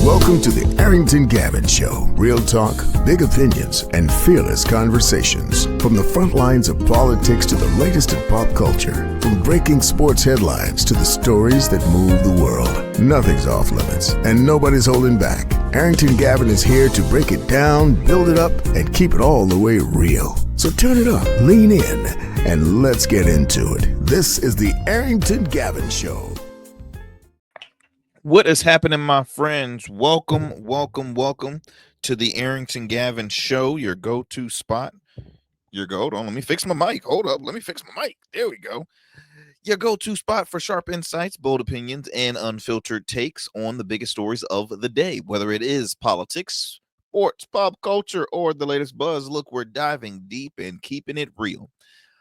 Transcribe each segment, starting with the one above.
Welcome to the Arrington Gavin Show. Real talk, big opinions, and fearless conversations. From the front lines of politics to the latest in pop culture. From breaking sports headlines to the stories that move the world. Nothing's off limits, and nobody's holding back. Arrington Gavin is here to break it down, build it up, and keep it all the way real. So turn it up, lean in, and let's get into it. This is the Arrington Gavin Show. What is happening, my friends? Welcome to the Arrington Gavin Show, your go-to spot. Hold on, let me fix my mic. Hold up, let me fix my mic. There we go. Your go-to spot for sharp insights, bold opinions, and unfiltered takes on the biggest stories of the day. Whether it is politics, sports, pop culture, or the latest buzz, look, we're diving deep and keeping it real.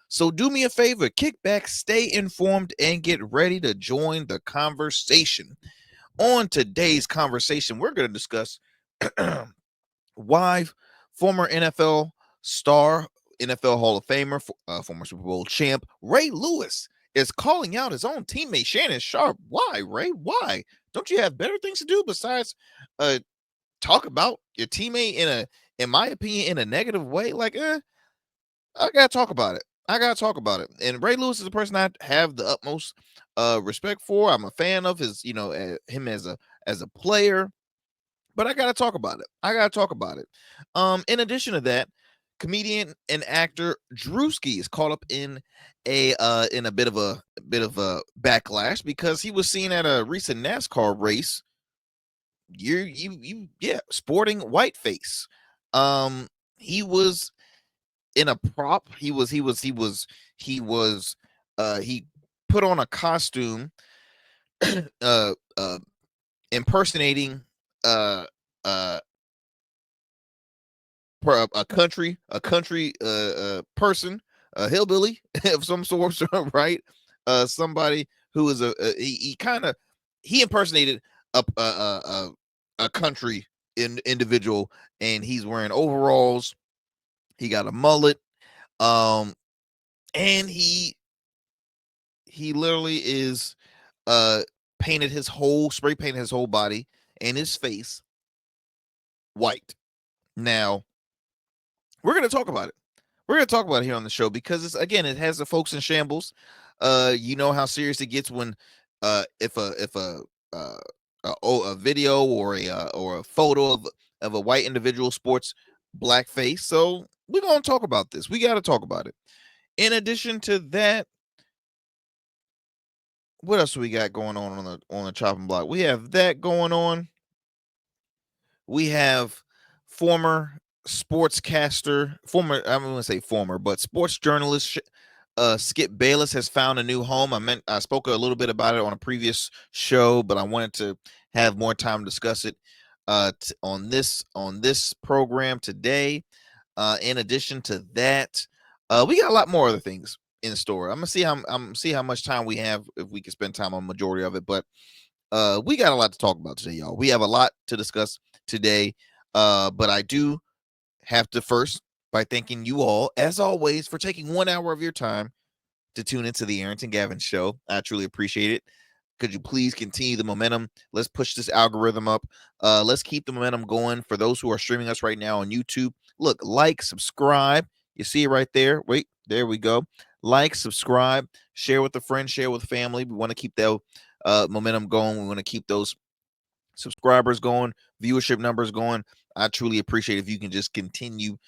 So do me a favor, kick back, stay informed, and get ready to join the conversation. On today's conversation, we're going to discuss why former NFL star, NFL Hall of Famer, former Super Bowl champ, Ray Lewis is calling out his own teammate, Shannon Sharpe. Why, Ray? Why? Don't you have better things to do besides talk about your teammate in my opinion, in a negative way? I got to talk about it. And Ray Lewis is a person I have the utmost respect for. I'm a fan of his, him as a player, but I got to talk about it. In addition to that, comedian and actor Druski is caught up in a bit of a backlash because he was seen at a recent NASCAR race. Sporting whiteface. He was in a prop. He put on a costume impersonating a country person, a hillbilly of some sort, right? Somebody who is he impersonated a country individual, and he's wearing overalls. He got a mullet, and he literally is spray painted his whole body and his face white. Now, we're going to talk about it. We're going to talk about it here on the show because it has the folks in shambles. You know how serious it gets when if a video or a photo of a white individual sports blackface. So we're going to talk about this. We got to talk about it. In addition to that, what else we got going on the chopping block? We have that going on. We have former sportscaster, but sports journalist Skip Bayless has found a new home. I spoke a little bit about it on a previous show, but I wanted to have more time to discuss it on this program today. In addition to that, we got a lot more other things in store. I'm gonna see how much time we have, if we can spend time on majority of it. But we got a lot to talk about today, y'all. We have a lot to discuss today. But I do have to first by thanking you all, as always, for taking 1 hour of your time to tune into the Arrington Gavin Show. I truly appreciate it. Could you please continue the momentum? Let's push this algorithm up. Let's keep the momentum going. For those who are streaming us right now on YouTube, look, like, subscribe. You see it right there. Wait, there we go. Like, subscribe, share with a friend, share with family. We want to keep that momentum going. We want to keep those subscribers going, viewership numbers going. I truly appreciate if you can just continue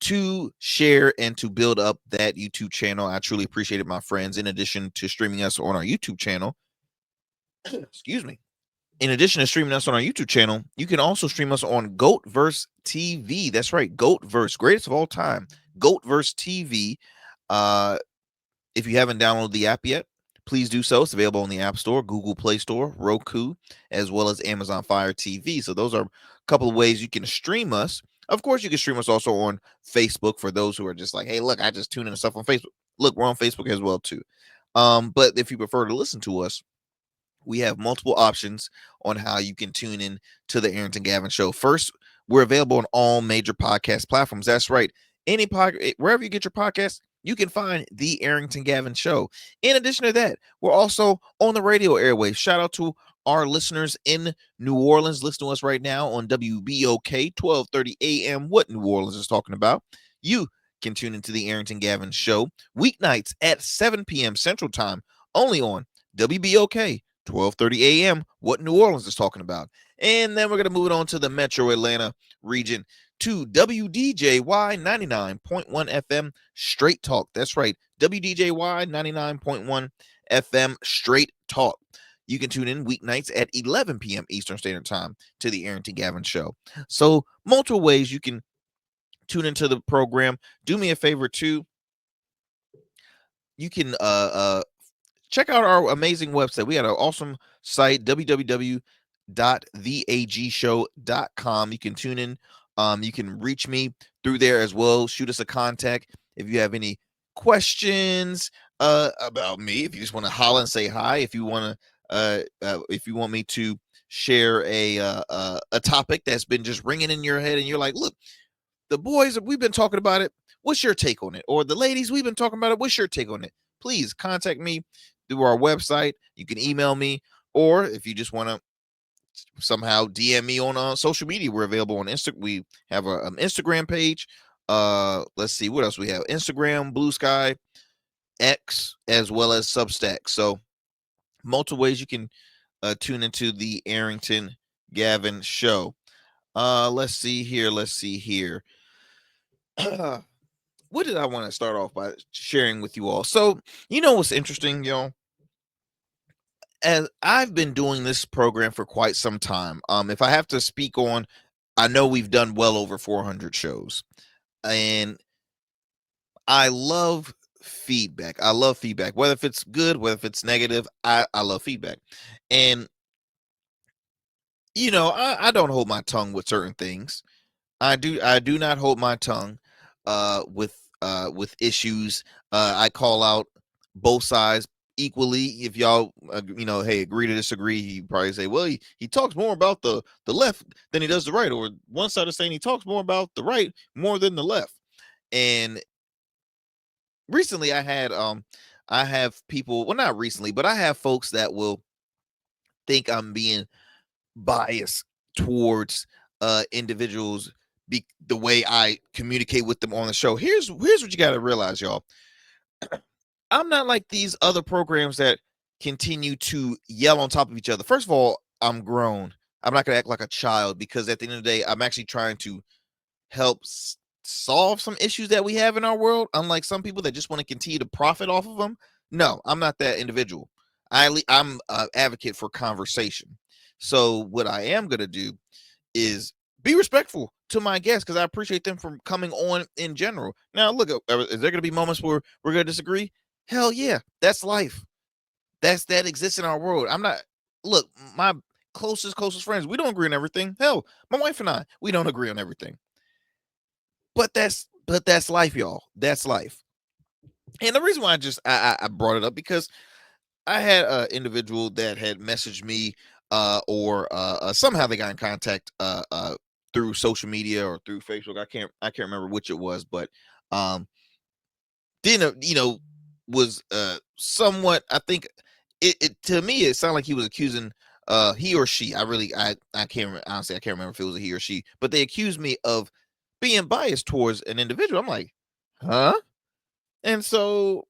to share and to build up that YouTube channel. I truly appreciate it, my friends. In addition to streaming us on our YouTube channel, excuse me. In addition to streaming us on our YouTube channel, you can also stream us on Goatverse TV. That's right, Goatverse, greatest of all time. Goatverse TV. If you haven't downloaded the app yet, please do so. It's available on the App Store, Google Play Store, Roku, as well as Amazon Fire TV. So those are a couple of ways you can stream us. Of course, you can stream us also on Facebook for those who are just like, hey, look, I just tune in stuff on Facebook. Look, we're on Facebook as well, too. But if you prefer to listen to us, we have multiple options on how you can tune in to the Arrington Gavin Show. First, we're available on all major podcast platforms. That's right. Wherever you get your podcast, you can find the Arrington Gavin Show. In addition to that, we're also on the radio airwaves. Shout out to our listeners in New Orleans, listen to us right now on WBOK 1230 AM. What New Orleans is talking about? You can tune into the Arrington Gavin Show weeknights at 7 p.m. Central Time, only on WBOK 1230 AM. What New Orleans is talking about? And then we're going to move it on to the Metro Atlanta region to WDJY 99.1 FM Straight Talk. That's right, WDJY 99.1 FM Straight Talk. You can tune in weeknights at 11 p.m. Eastern Standard Time to the Arrington Gavin Show. So multiple ways you can tune into the program. Do me a favor too. You can check out our amazing website. We got an awesome site, www.theagshow.com. You can tune in. You can reach me through there as well. Shoot us a contact if you have any questions about me. If you just want to holler and say hi, if you want me to share a topic that's been just ringing in your head, and you're like, look, the boys, we've been talking about it. What's your take on it? Or the ladies, we've been talking about it. What's your take on it? Please contact me through our website. You can email me, or if you just want to somehow DM me on social media, we're available on Instagram. We have an Instagram page. Let's see what else we have: Instagram, Blue Sky, X, as well as Substack. So multiple ways you can tune into the Arrington Gavin Show. Let's see here. What did I want to start off by sharing with you all? So, you know what's interesting, y'all? As I've been doing this program for quite some time, if I have to speak on, I know we've done well over 400 shows, and I love feedback. I love feedback, whether if it's good, whether if it's negative. I love feedback, and I don't hold my tongue with certain things. I do not hold my tongue with issues. I call out both sides equally. If y'all hey, agree to disagree, he probably say, well, he talks more about the left than he does the right, or one side is saying he talks more about the right more than the left. And recently I have people, well, not recently, but I have folks that will think I'm being biased towards individuals the way I communicate with them on the show. Here's what you got to realize, y'all. I'm not like these other programs that continue to yell on top of each other. First of all, I'm grown. I'm not going to act like a child, because at the end of the day, I'm actually trying to help solve some issues that we have in our world. Unlike some people that just want to continue to profit off of them. No, I'm not that individual. I'm an advocate for conversation. So what I am going to do is be respectful to my guests, because I appreciate them for coming on in general. Now, look, is there going to be moments where we're going to disagree? Hell yeah, that's life. That exists in our world. Look, my closest friends, we don't agree on everything. Hell, my wife and I, we don't agree on everything. But that's life, y'all. That's life. And the reason why I brought it up, because I had an individual that had messaged me or somehow they got in contact through social media or through Facebook. I can't remember which it was, but didn't was somewhat, I think it to me it sounded like he was accusing he or she, I can't honestly, I can't remember if it was a he or she, but they accused me of being biased towards an individual. I'm like, huh? And so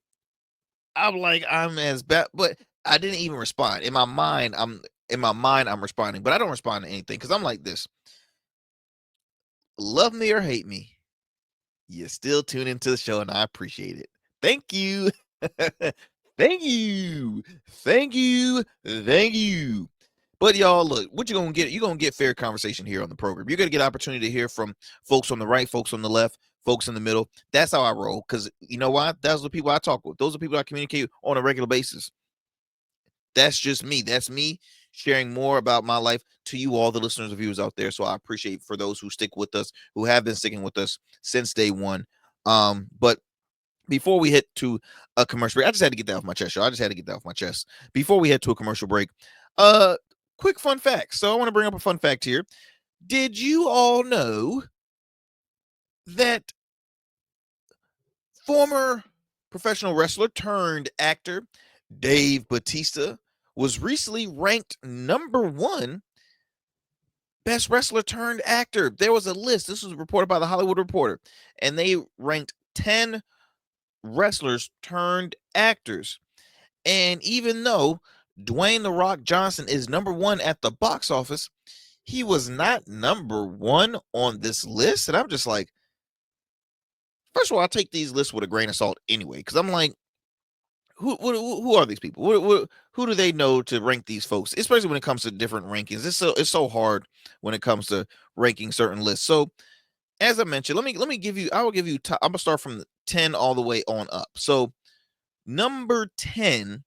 I'm like, I'm as bad, but I didn't even respond. In my mind, I'm responding, but I don't respond to anything, because I'm like this: love me or hate me, you still tune into the show, and I appreciate it. Thank you. Thank you. Thank you. Thank you. But y'all, look, what you're gonna get? You're gonna get fair conversation here on the program. You're gonna get opportunity to hear from folks on the right, folks on the left, folks in the middle. That's how I roll. Because you know why? Those are the people I talk with. Those are people I communicate on a regular basis. That's just me. That's me sharing more about my life to you, all the listeners and viewers out there. So I appreciate for those who stick with us, who have been sticking with us since day one. But before we hit to a commercial break, I just had to get that off my chest, y'all. I just had to get that off my chest. Before we head to a commercial break, quick fun fact. So I want to bring up a fun fact here. Did you all know that former professional wrestler turned actor Dave Bautista was recently ranked number 1 best wrestler turned actor. There was a list. This was reported by the Hollywood Reporter, and they ranked 10 wrestlers turned actors. And even though Dwayne The Rock Johnson is number 1 at the box office, he was not number 1 on this list. And I'm just like, first of all, I take these lists with a grain of salt anyway, because I'm like, who are these people? Who do they know to rank these folks? Especially when it comes to different rankings, it's so hard when it comes to ranking certain lists. So, as I mentioned, let me give you. I will give you. I'm gonna start from 10 all the way on up. So, number 10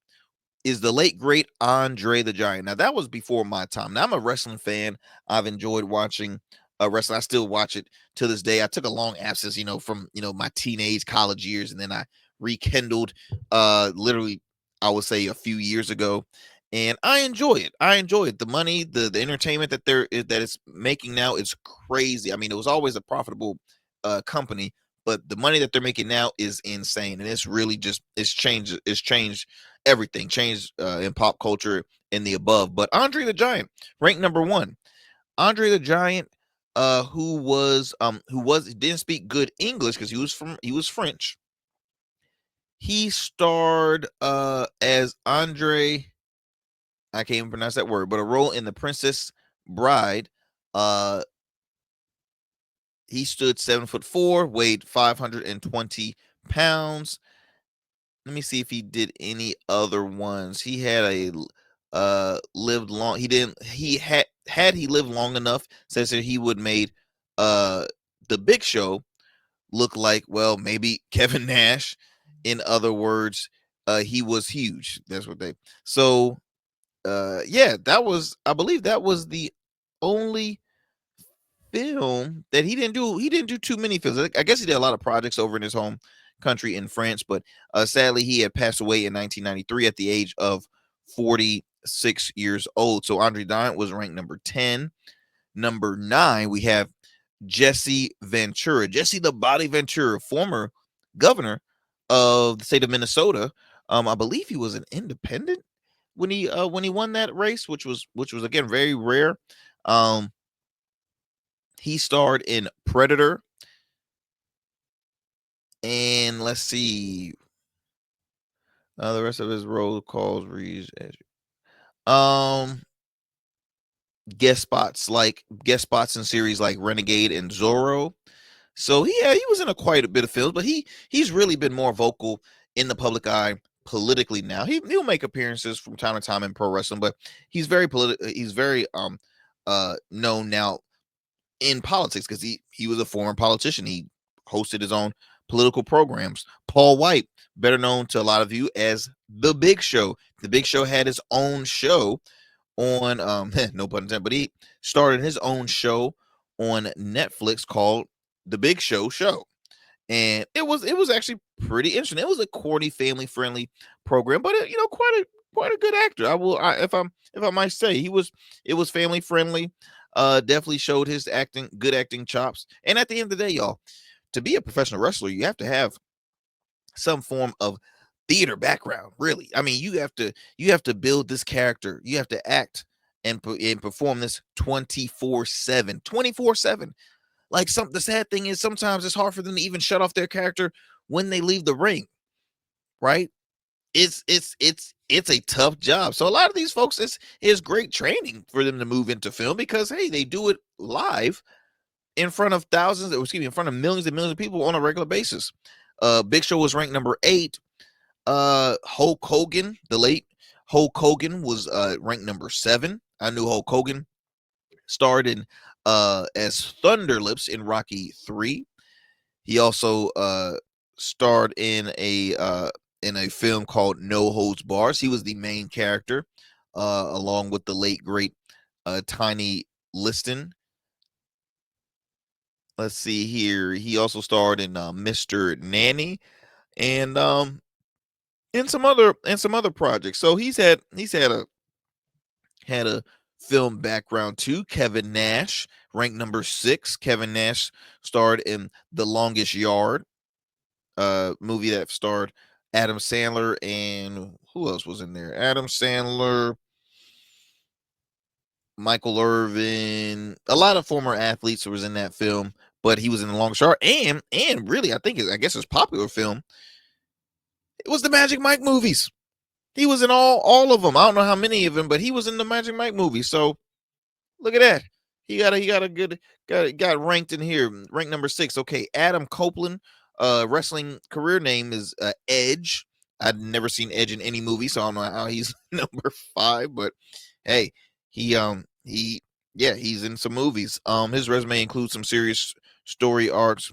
is the late great Andre the Giant. Now that was before my time. Now I'm a wrestling fan. I've enjoyed watching wrestling. I still watch it to this day. I took a long absence, from my teenage college years, and then I rekindled literally I would say a few years ago. And I enjoy it. I enjoy it. The money, the entertainment that it's making now is crazy. I mean, it was always a profitable company, but the money that they're making now is insane, and it's really just it's changed everything, changed in pop culture and the above. But Andre the Giant, ranked number 1. Andre the Giant, who didn't speak good English because he was French. He starred as Andre, I can't even pronounce that word, but a role in The Princess Bride. He stood 7'4", weighed 520 pounds. Let me see if he did any other ones. He had lived long. Had he lived long enough, says that he would made the Big Show look like, well, maybe Kevin Nash. In other words, he was huge. That's what they. So yeah, I believe that was the only film that he didn't do. He didn't do too many films. I guess he did a lot of projects over in his home country in France, but sadly he had passed away in 1993 at the age of 46 years old. So Andre Giant was ranked number 10. Number 9, we have Jesse Ventura. Jesse the Body Ventura, former governor of the state of Minnesota. I believe he was an independent when he won that race, which was again very rare. He starred in Predator, and let's see, the rest of his role calls guest spots in series like Renegade and Zorro. So he was in quite a bit of films, but he's really been more vocal in the public eye politically now. He'll make appearances from time to time in pro wrestling, but he's very known now in politics because he was a former politician. He hosted his own political programs. Paul White, better known to a lot of you as The Big Show. The Big Show had his own show on no pun intended, but he started his own show on Netflix called The Big Show Show. And it was actually pretty interesting. It was a corny, family friendly program, but quite a good actor. If I might say, it was family friendly. Definitely showed his good acting chops. And at the end of the day, y'all, to be a professional wrestler, you have to have some form of theater background. Really, I mean, you have to build this character. You have to act and perform this 24/7. 24/7. Like the sad thing is sometimes it's hard for them to even shut off their character when they leave the ring, right? It's a tough job. So a lot of these folks, it's great training for them to move into film because hey, they do it live in front of in front of millions and millions of people on a regular basis. Big Show was ranked number 8. Hulk Hogan, the late Hulk Hogan, was ranked number 7. I knew Hulk Hogan starred in as Thunderlips in Rocky 3. He also starred in a film called No Holds Bars. He was the main character, along with the late great Tiny Liston. Let's see here. He also starred in Mr. Nanny and some other projects. So he's had a film background too. Kevin Nash, ranked number 6. Kevin Nash starred in The Longest Yard, movie that starred Adam Sandler and who else was in there? Adam Sandler, Michael Irvin, a lot of former athletes was in that film, but he was in the Long Shot, and really, I guess his popular film, it was the Magic Mike movies. He was in all of them. I don't know how many of them, but he was in the Magic Mike movies. So look at that. He got a good got ranked in here, ranked number 6. Okay, Adam Copeland, wrestling career name is Edge. I'd never seen Edge in any movie, so I don't know how he's number 5, but hey, he's in some movies. His resume includes some serious story arcs.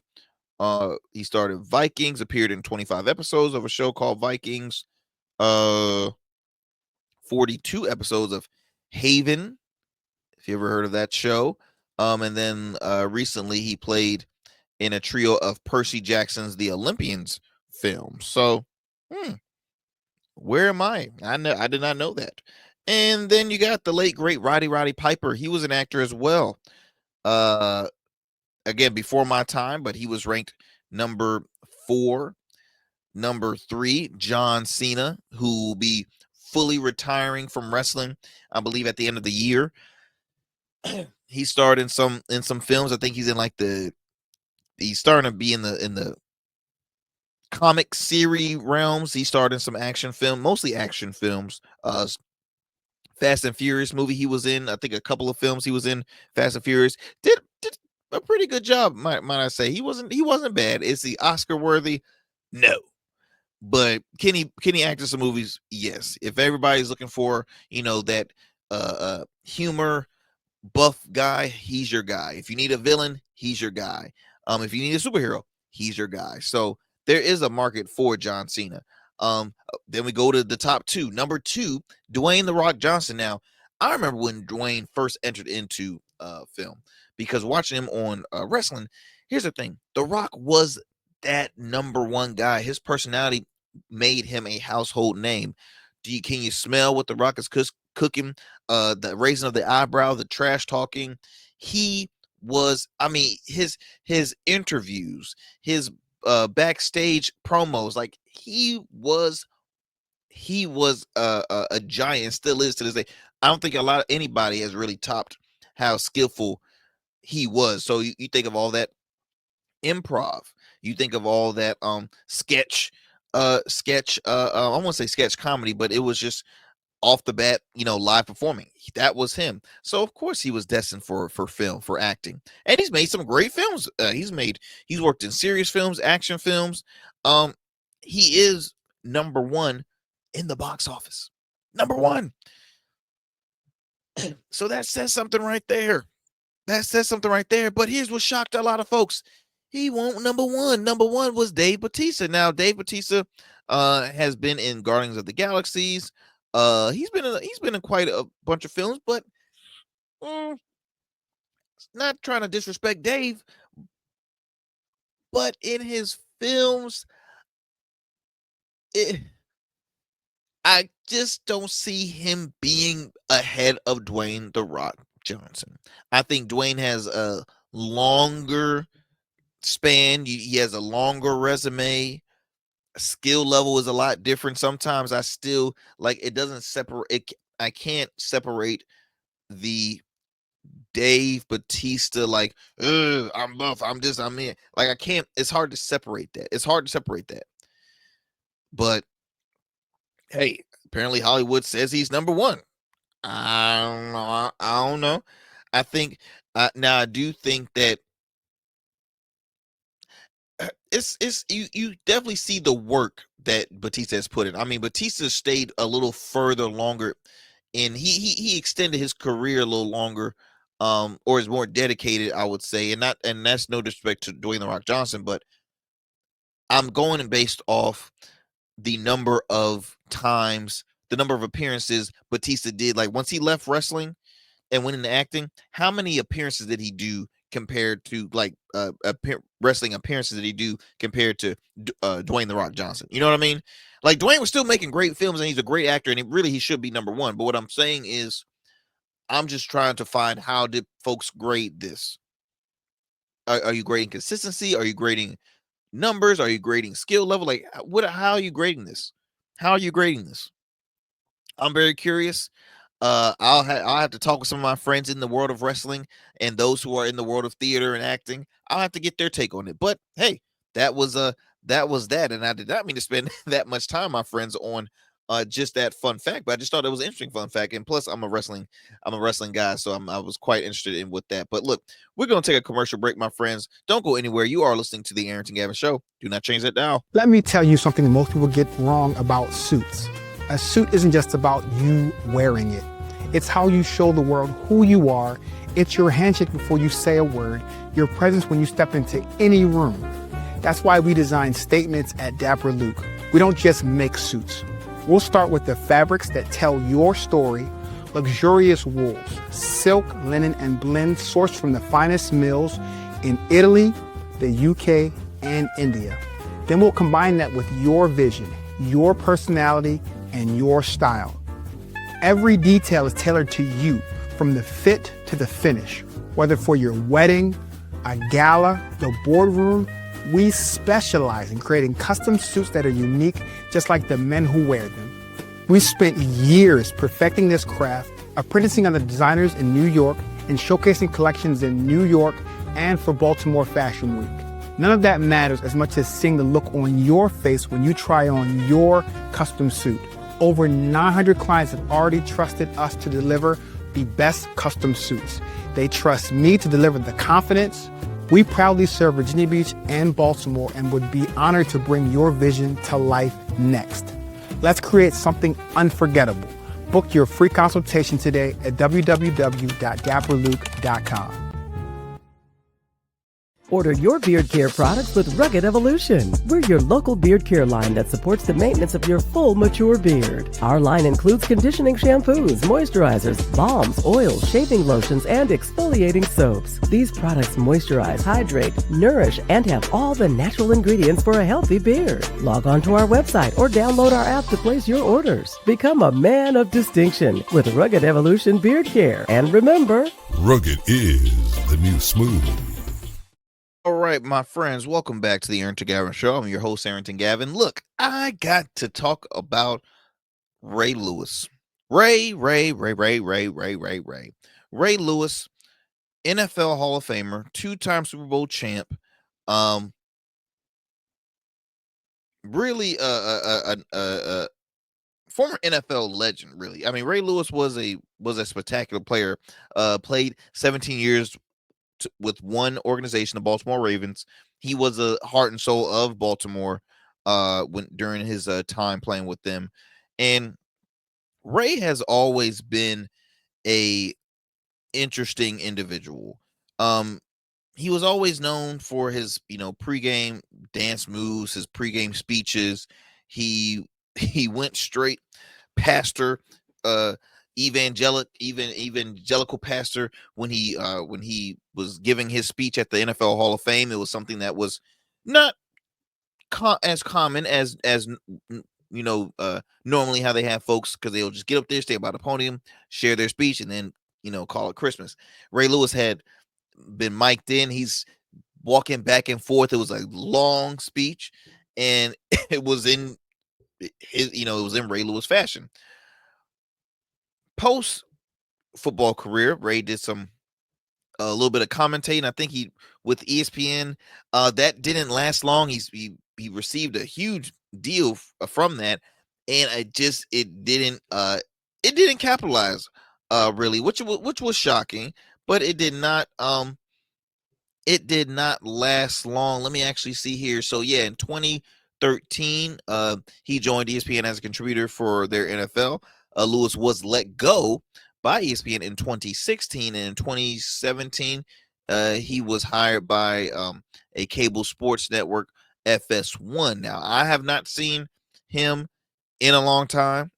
He started Vikings, appeared in 25 episodes of a show called Vikings. 42 episodes of Haven, if you ever heard of that show. And then recently he played in a trio of Percy Jackson's The Olympians film. So, where am I? I did not know that. And then you got the late great Roddy Piper. He was an actor as well. Again, before my time, but he was ranked number 4. Number 3, John Cena, who will be fully retiring from wrestling, I believe, at the end of the year. He starred in some films. I think he's in like he's starting to be in the comic series realms. He starred in some action film, mostly action films. Fast and Furious movie he was in. I think a couple of films he was in. Fast and Furious did a pretty good job, might I say. He wasn't bad. Is he Oscar worthy? No. But can he act in some movies? Yes. If everybody's looking for, that humor buff guy, he's your guy. If you need a villain, he's your guy. If you need a superhero, he's your guy. So there is a market for John Cena. Then we go to the top 2. Number 2, Dwayne "The Rock" Johnson. Now, I remember when Dwayne first entered into film, because watching him on wrestling, here's the thing. The Rock was that number 1 guy. His personality made him a household name. Can you smell what The Rock is cooking? The raising of the eyebrow, the trash talking. He was, his interviews, his backstage promos, like he was a giant, still is to this day. I don't think anybody has really topped how skillful he was. So you think of all that improv, you think of all that sketch I won't say sketch comedy, but it was just off the bat, live performing. That was him. So of course he was destined for film, for acting. And he's made some great films. He's worked in serious films, action films. He is number 1 in the box office. Number 1. So that says something right there. But here's what shocked a lot of folks. He won't number 1. Number 1 was Dave Bautista. Now, Dave Bautista has been in Guardians of the Galaxies. He's been in quite a bunch of films, but not trying to disrespect Dave, but in his films, I just don't see him being ahead of Dwayne "The Rock" Johnson. I think Dwayne has a longer span. He has a longer resume. Skill level is a lot different. Sometimes I still it doesn't separate. I can't separate the Dave Bautista I'm buff. I'm in. I can't. It's hard to separate that. But hey, apparently Hollywood says he's number 1. I don't know. I think now I do think that it's you definitely see the work that Batista has put in. Batista stayed a little further longer, and he extended his career a little longer, or is more dedicated, I would say. And that's no disrespect to Dwayne "The Rock" Johnson, but I'm going based off the number of appearances Batista did. Like once he left wrestling and went into acting, how many appearances did he do compared to wrestling appearances did he do compared to Dwayne "The Rock" Johnson? You know what I mean? Like Dwayne was still making great films, and he's a great actor, and he should be number 1. But what I'm saying is, I'm just trying to find, how did folks grade this? Are you grading consistency? Are you grading numbers? Are you grading skill level? How are you grading this? I'm very curious. I'll have to talk with some of my friends in the world of wrestling and those who are in the world of theater and acting. I'll have to get their take on it. But hey, that was that, and I did not mean to spend that much time, my friends, on just that fun fact. But I just thought it was an interesting fun fact, and plus I'm a wrestling guy, so I was quite interested in with that. But look, we're gonna take a commercial break, my friends. Don't go anywhere. You are listening to the Arrington Gavin Show. Do not change that dial. Let me tell you something most people get wrong about suits. A suit isn't just about you wearing it. It's how you show the world who you are. It's your handshake before you say a word, your presence when you step into any room. That's why we design statements at Dapper Luke. We don't just make suits. We'll start with the fabrics that tell your story, luxurious wools, silk, linen, and blends sourced from the finest mills in Italy, the UK, and India. Then we'll combine that with your vision, your personality, and your style. Every detail is tailored to you, from the fit to the finish. Whether for your wedding, a gala, the boardroom, we specialize in creating custom suits that are unique, just like the men who wear them. We spent years perfecting this craft, apprenticing under designers in New York and showcasing collections in New York and for Baltimore Fashion Week. None of that matters as much as seeing the look on your face when you try on your custom suit. Over 900 clients have already trusted us to deliver the best custom suits. They trust me to deliver the confidence. We proudly serve Virginia Beach and Baltimore and would be honored to bring your vision to life next. Let's create something unforgettable. Book your free consultation today at www.dapperluke.com. Order your beard care products with Rugged Evolution. We're your local beard care line that supports the maintenance of your full, mature beard. Our line includes conditioning shampoos, moisturizers, balms, oils, shaving lotions, and exfoliating soaps. These products moisturize, hydrate, nourish, and have all the natural ingredients for a healthy beard. Log on to our website or download our app to place your orders. Become a man of distinction with Rugged Evolution Beard Care. And remember, Rugged is the new smooth. All right, my friends, welcome back to the Arrington Gavin Show. I'm your host, Arrington Gavin. Look, I got to talk about Ray Lewis. Ray Lewis, NFL Hall of Famer, two-time Super Bowl champ. Really a former NFL legend, really. I mean, Ray Lewis was a spectacular player. Played 17 years with one organization, the Baltimore Ravens. He was a heart and soul of Baltimore during his time playing with them. And Ray has always been a interesting individual. He was always known for his, pregame dance moves, his pregame speeches. He went straight pastor, evangelical pastor when he was giving his speech at the NFL Hall of Fame. It was something that was not as common as normally how they have folks, because they'll just get up there, stay by the podium, share their speech, and then call it Christmas. Ray Lewis had been mic'd in. He's walking back and forth. It was a long speech, and it was in Ray Lewis fashion. Post football career, Ray did a little bit of commentating. I think he with ESPN. That didn't last long. He received a huge deal from that, and it didn't capitalize really, which was shocking. But it did not last long. Let me actually see here. So yeah, in 2013, he joined ESPN as a contributor for their NFL. Lewis was let go by ESPN in 2016, and in 2017, he was hired by a cable sports network, FS1. Now, I have not seen him in a long time.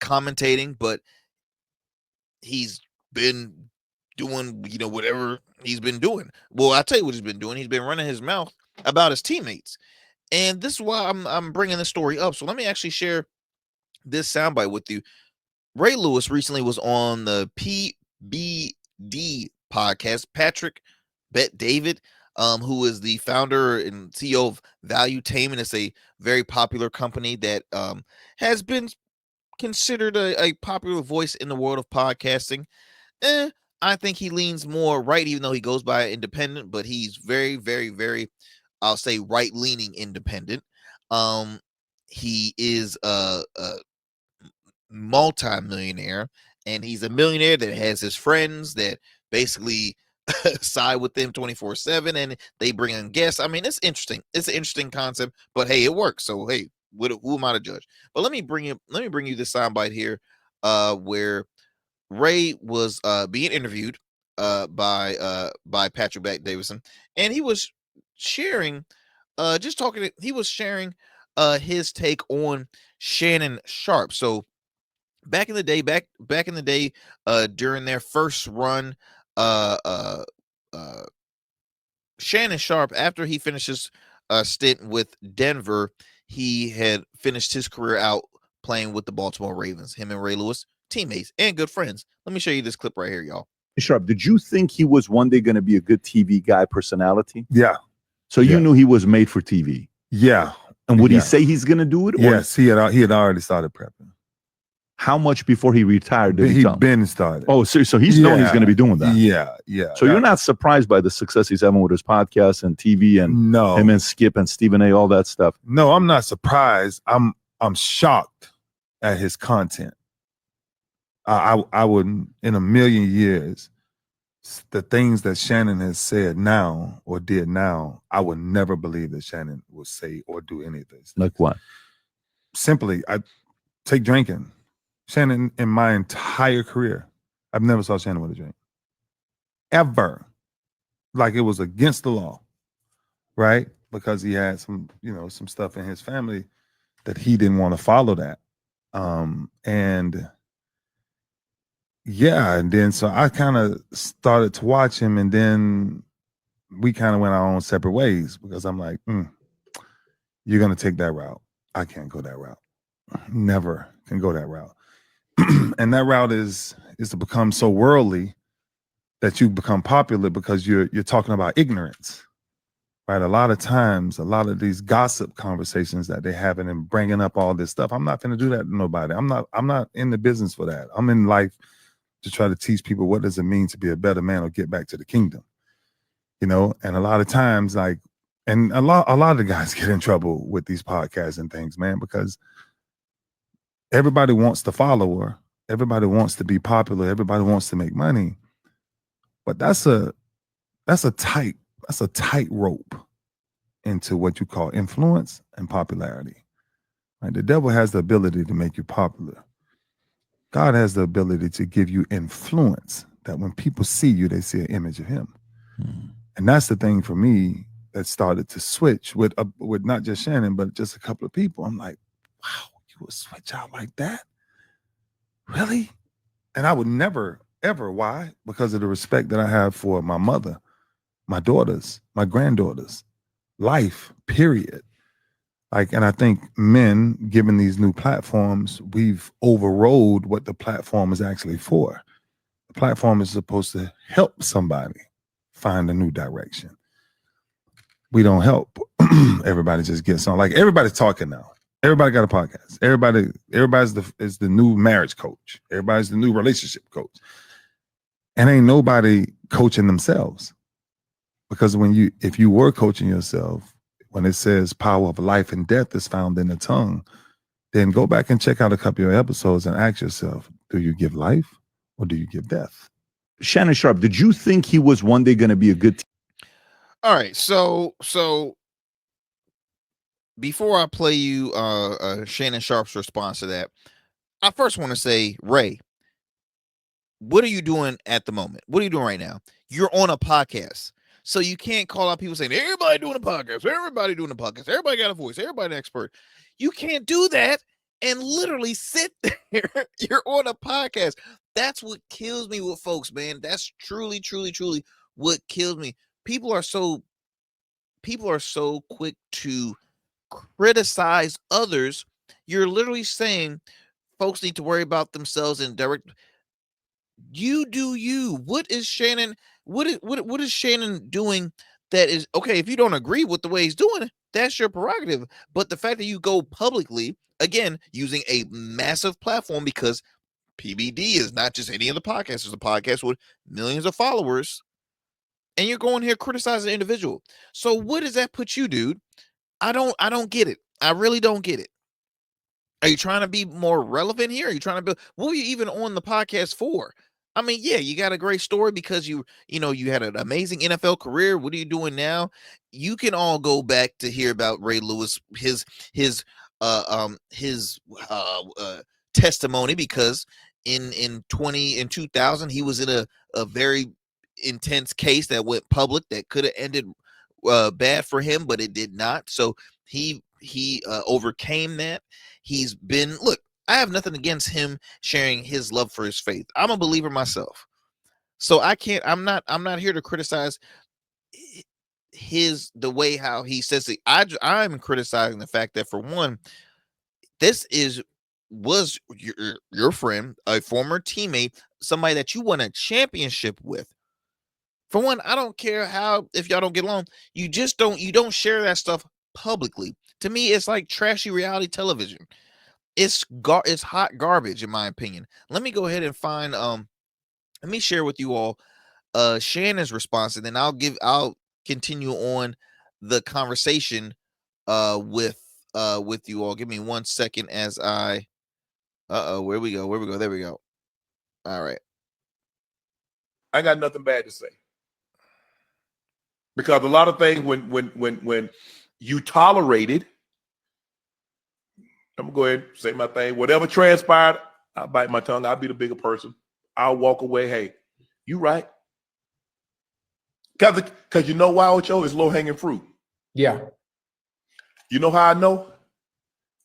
Commentating, but he's been doing, whatever he's been doing. Well, I'll tell you what he's been doing. He's been running his mouth about his teammates. And this is why I'm bringing this story up. So let me actually share this soundbite with you. Ray Lewis recently was on the PBD podcast. Patrick Bet David who is the founder and CEO of Valuetainment. It's a very popular company that has been considered a popular voice in the world of podcasting. I think he leans more right, even though he goes by independent, but he's very, very, very, I'll say, right-leaning independent. He is a multi-millionaire, and he's a millionaire that has his friends that basically side with them 24/7, and they bring in guests. I mean, it's interesting. It's an interesting concept, but hey, it works. So hey, who am I to judge? But let me bring you this soundbite here, where Ray was being interviewed by Patrick Davidson, and he was sharing he was sharing his take on Shannon Sharpe. So back in the day, during their first run, Shannon Sharpe, after he finishes a stint with Denver, he had finished his career out playing with the Baltimore Ravens. Him and Ray Lewis, teammates and good friends. Let me show you this clip right here, y'all. Sharpe, did you think he was one day going to be a good TV guy personality? Yeah. So you knew he was made for TV? Yeah. And would he say he's going to do it? Yes, he had already started prepping. How much before he retired did He'd been started. Oh, so he's known he's going to be doing that. Yeah. So you're not surprised by the success he's having with his podcast and TV and him and Skip and Stephen A, all that stuff? No, I'm not surprised. I'm shocked at his content. I wouldn't, in a million years, the things that Shannon has said now or did now, I would never believe that Shannon would say or do any of this. Like what? Simply, I take drinking. Shannon, in my entire career, I've never saw Shannon with a drink. Ever. Like it was against the law, right? Because he had some stuff in his family that he didn't want to follow that. And then so I kind of started to watch him, and then we kind of went our own separate ways because I'm like, you're going to take that route. I can't go that route. Never can go that route. And that route is to become so worldly that you become popular because you're talking about ignorance, right? A lot of times, a lot of these gossip conversations that they're having and bringing up all this stuff, I'm not going to do that to nobody. I'm not in the business for that. I'm in life to try to teach people what does it mean to be a better man or get back to the kingdom, And a lot of times, a lot of the guys get in trouble with these podcasts and things, man, because everybody wants the follower, everybody wants to be popular, everybody wants to make money, but that's a tight rope into what you call influence and popularity. Right? The devil has the ability to make you popular. God has the ability to give you influence that when people see you, they see an image of him. And that's the thing for me that started to switch with not just Shannon, but just a couple of people. I'm like, wow, you would switch out like that? Really? And I would never, ever. Why? Because of the respect that I have for my mother, my daughters, my granddaughters, life, period. And I think men, given these new platforms, we've overrode what the platform is actually for. The platform is supposed to help somebody find a new direction. We don't help. Everybody just gets on. Everybody's talking now. Everybody got a podcast. Everybody's the new marriage coach. Everybody's the new relationship coach. And ain't nobody coaching themselves. Because if you were coaching yourself, when it says power of life and death is found in the tongue, then go back and check out a couple of episodes and ask yourself, do you give life or do you give death? Shannon Sharpe, did you think he was one day going to be a good All right, so before I play you Shannon Sharpe's response to that, I first want to say, Ray, what are you doing at the moment? What are you doing right now? You're on a podcast. So you can't call out people saying, everybody doing a podcast, everybody doing a podcast, everybody got a voice, everybody an expert. You can't do that and literally sit there. You're on a podcast. That's what kills me with folks, man. That's truly, truly, truly what kills me. People are so quick to criticize others. You're literally saying folks need to worry about themselves and direct. You do you. What is Shannon? What is Shannon doing that is okay. If you don't agree with the way he's doing it, that's your prerogative. But the fact that you go publicly, again, using a massive platform, because PBD is not just any other podcast. It's a podcast with millions of followers, and you're going here criticizing an individual. So what does that put you, dude? I don't get it. I really don't get it. Are you trying to be more relevant here? Are you trying to build? What were you even on the podcast for? I mean, yeah, you got a great story because you had an amazing NFL career. What are you doing now? You can all go back to hear about Ray Lewis, his testimony, because in 2000 he was in a very intense case that went public that could have ended bad for him, but it did not. So he overcame that. He's been, look, I have nothing against him sharing his love for his faith. I'm a believer myself. So I'm not here to criticize the way how he says it. I'm criticizing the fact that, for one, this was your friend, a former teammate, somebody that you won a championship with. For one, I don't care if y'all don't get along, you don't share that stuff publicly. To me, it's like trashy reality television. It's hot garbage, in my opinion. Let me go ahead and find let me share with you all Shannon's response, and then I'll continue on the conversation with you all. Give me 1 second as I where we go. There we go. All right. I got nothing bad to say. Because a lot of things when you tolerate it, I'm gonna go ahead and say my thing. Whatever transpired, I'll bite my tongue. I'll be the bigger person. I'll walk away. Hey, you right. Because you know why, Ocho? It's low-hanging fruit. Yeah. You know how I know?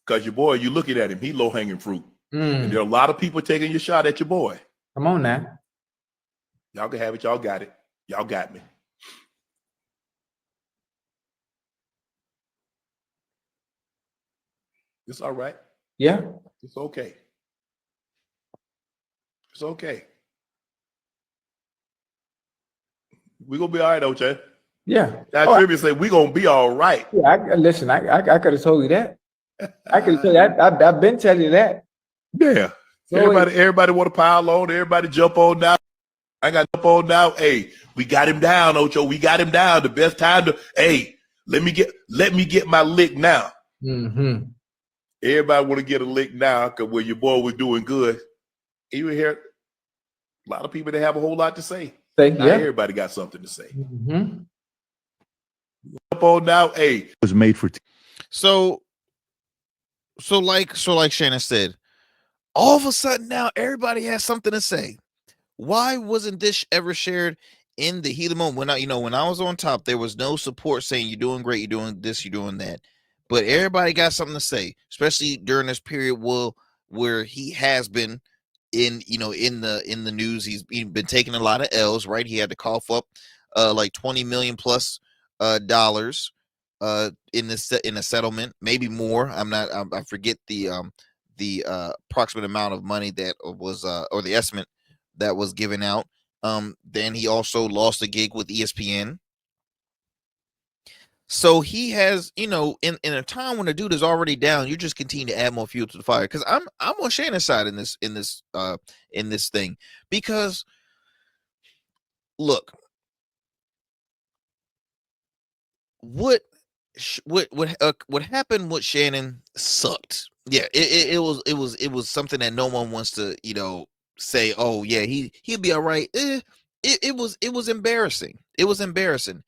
Because your boy, you looking at him, he low-hanging fruit. And there are a lot of people taking your shot at your boy. Come on now. Y'all can have it. Y'all got it. Y'all got me. It's all right. Yeah. It's okay. It's okay. We're going to be all right, OJ. Yeah. That tribute say we're going to be all right. Yeah, listen, I could have told you that. I could have told you that. I've been telling you that. Yeah. So everybody want to pile on. Everybody jump on now. I got to jump on now. Hey, we got him down, Ocho. We got him down. The best time to, hey, let me get my lick now. Mm-hmm. Everybody want to get a lick now because when your boy was doing good, you hear a lot of people that have a whole lot to say. Not everybody got something to say. Mm-hmm. Up on now, hey, It was made for. So like Shannon said, all of a sudden now everybody has something to say. Why wasn't this ever shared in the heat of the moment? When I was on top, there was no support saying you're doing great, you're doing this, you're doing that. But everybody got something to say, especially during this period where he has been in the news. He's been taking a lot of L's, right? He had to cough up like $20 million plus dollars in a settlement, maybe more. I forget the approximate amount of money that was or the estimate that was given out. Then he also lost a gig with ESPN. So he has, in a time when the dude is already down, you just continue to add more fuel to the fire. Because I'm on Shannon's side in this thing. Because look, what happened with Shannon sucked. Yeah, it was something that no one wants to say. Oh yeah, he'll be all right. It was embarrassing. It was embarrassing.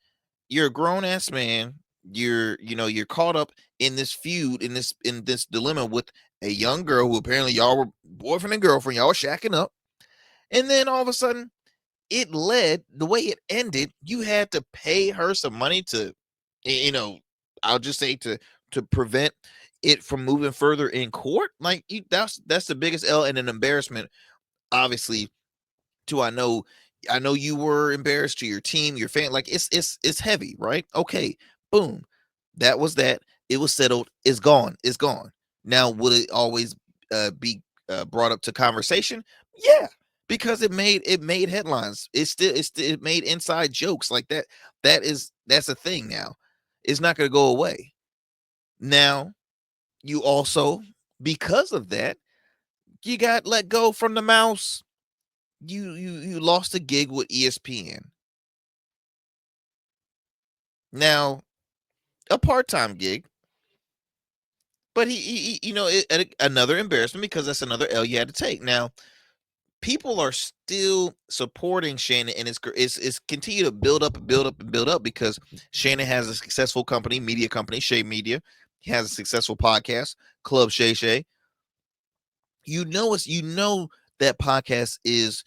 You're a grown ass man. You're caught up in this feud, in this dilemma with a young girl who apparently y'all were boyfriend and girlfriend. Y'all were shacking up, and then all of a sudden, it led the way it ended. You had to pay her some money to, I'll just say to prevent it from moving further in court. Like that's the biggest L and an embarrassment, obviously. I know you were embarrassed to your team, your fan. Like it's heavy, right? Okay, boom. That was that. It was settled. It's gone. It's gone. Now, will it always be brought up to conversation? Yeah, because it made headlines. It made inside jokes like that. That's a thing now. It's not going to go away. Now, you also, because of that, you got let go from the mouse. You lost a gig with ESPN. Now, a part-time gig, but he another embarrassment, because that's another L you had to take. Now, people are still supporting Shannon, and it's continue to build up and build up and build up, because Shannon has a successful media company, Shay Media. He has a successful podcast, Club Shay Shay. You know that podcast is